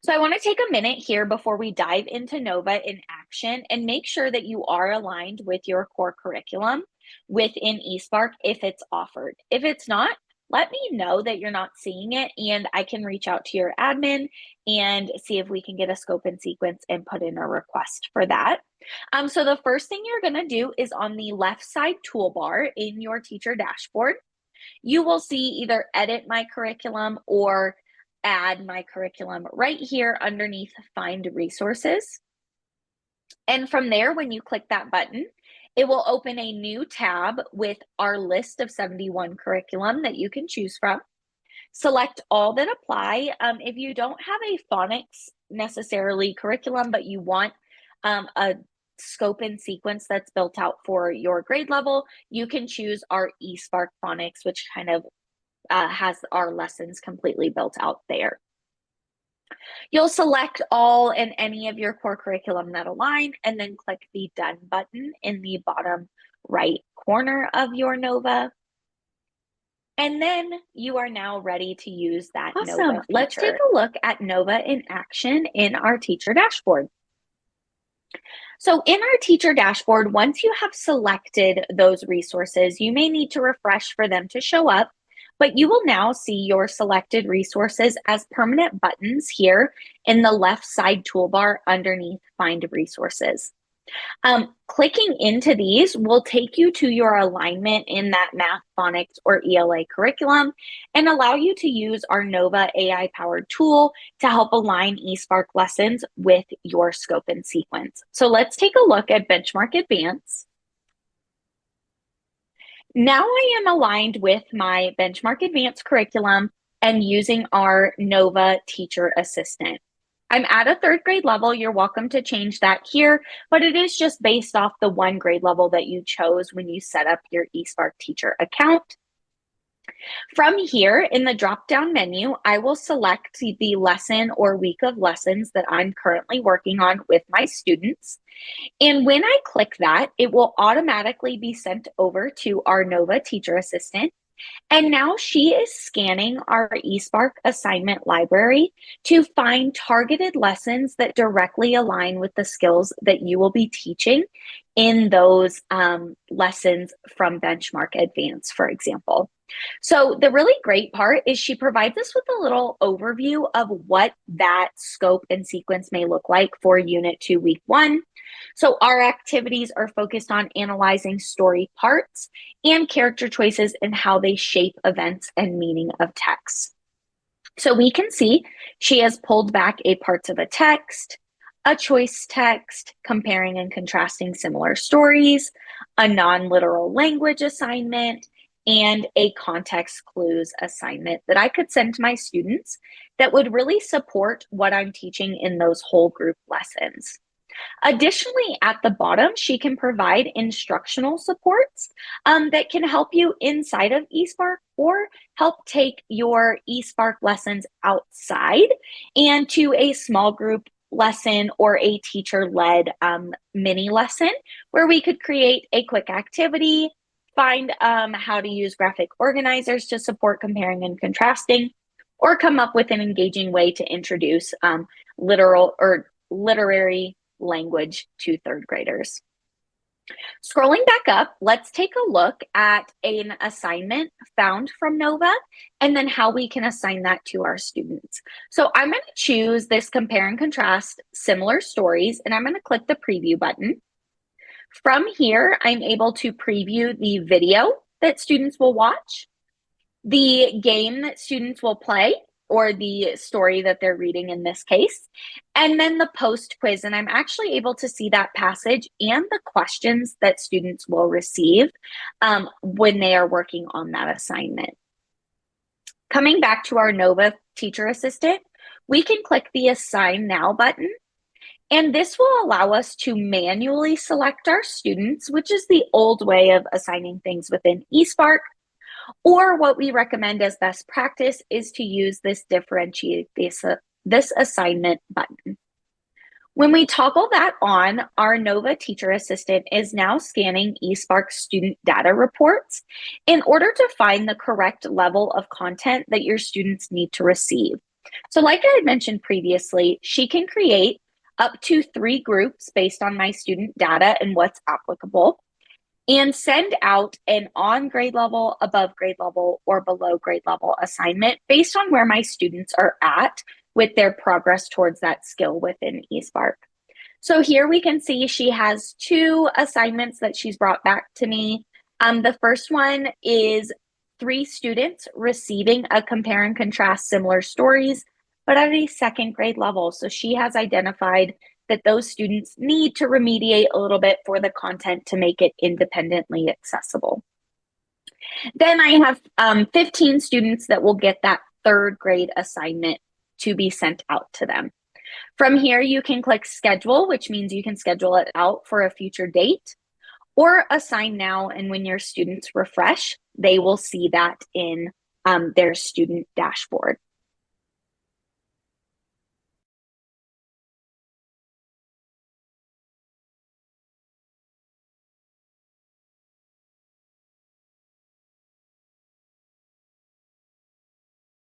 So I want to take a minute here before we dive into Nova in action and make sure that you are aligned with your core curriculum within eSpark if it's offered. If it's not, let me know that you're not seeing it and I can reach out to your admin and see if we can get a scope and sequence and put in a request for that. So the first thing you're going to do is on the left side toolbar in your teacher dashboard, you will see either edit my curriculum or add my curriculum right here underneath find resources. And from there, when you click that button, it will open a new tab with our list of 71 curriculum that you can choose from. Select all that apply. If you don't have a phonics necessarily curriculum, but you want a scope and sequence that's built out for your grade level, you can choose our eSpark phonics, which kind of has our lessons completely built out there. You'll select all and any of your core curriculum that align and then click the Done button in the bottom right corner of your Nova. And then you are now ready to use that Nova feature. Let's take a look at Nova in action in our teacher dashboard. So in our teacher dashboard, once you have selected those resources, you may need to refresh for them to show up, but you will now see your selected resources as permanent buttons here in the left side toolbar underneath Find Resources. Clicking into these will take you to your alignment in that math, phonics, or ELA curriculum and allow you to use our Nova AI-powered tool to help align eSpark lessons with your scope and sequence. So let's take a look at Benchmark Advance. Now I am aligned with my Benchmark Advance curriculum and using our Nova Teacher Assistant. I'm at a 3rd grade level. You're welcome to change that here, but it is just based off the 1 grade level that you chose when you set up your eSpark teacher account. From here in the drop-down menu, I will select the lesson or week of lessons that I'm currently working on with my students. And when I click that, it will automatically be sent over to our Nova Teacher Assistant. And now she is scanning our eSpark assignment library to find targeted lessons that directly align with the skills that you will be teaching in those lessons from Benchmark Advance, for example. So the really great part is she provides us with a little overview of what that scope and sequence may look like for Unit 2, Week 1. So our activities are focused on analyzing story parts and character choices and how they shape events and meaning of text. So we can see she has pulled back a parts of a text, a choice text, comparing and contrasting similar stories, a non-literal language assignment, and a context clues assignment that I could send to my students that would really support what I'm teaching in those whole group lessons. Additionally, at the bottom, she can provide instructional supports that can help you inside of eSpark or help take your eSpark lessons outside and to a small group lesson or a teacher-led mini lesson where we could create a quick activity, find how to use graphic organizers to support comparing and contrasting, or come up with an engaging way to introduce literal or literary language to 3rd graders. Scrolling back up, let's take a look at an assignment found from Nova and then how we can assign that to our students. So I'm going to choose this compare and contrast similar stories, and I'm going to click the preview button. From here, I'm able to preview the video that students will watch, the game that students will play, or the story that they're reading in this case, and then the post quiz. And I'm actually able to see that passage and the questions that students will receive when they are working on that assignment. Coming back to our Nova Teacher Assistant, we can click the Assign Now button. And this will allow us to manually select our students, which is the old way of assigning things within eSpark. Or what we recommend as best practice is to use this differentiate this assignment button. When we toggle that on, our Nova Teacher Assistant is now scanning eSpark student data reports in order to find the correct level of content that your students need to receive. So like I had mentioned previously, she can create up to 3 groups based on my student data and what's applicable, and send out an on grade level, above grade level, or below grade level assignment based on where my students are at with their progress towards that skill within eSpark. So here we can see she has 2 assignments that she's brought back to me. The first one is 3 students receiving a compare and contrast similar stories, but at a 2nd grade level. So she has identified that those students need to remediate a little bit for the content to make it independently accessible. Then I have 15 students that will get that 3rd grade assignment to be sent out to them. From here, you can click schedule, which means you can schedule it out for a future date, or assign now. And when your students refresh, they will see that in their student dashboard.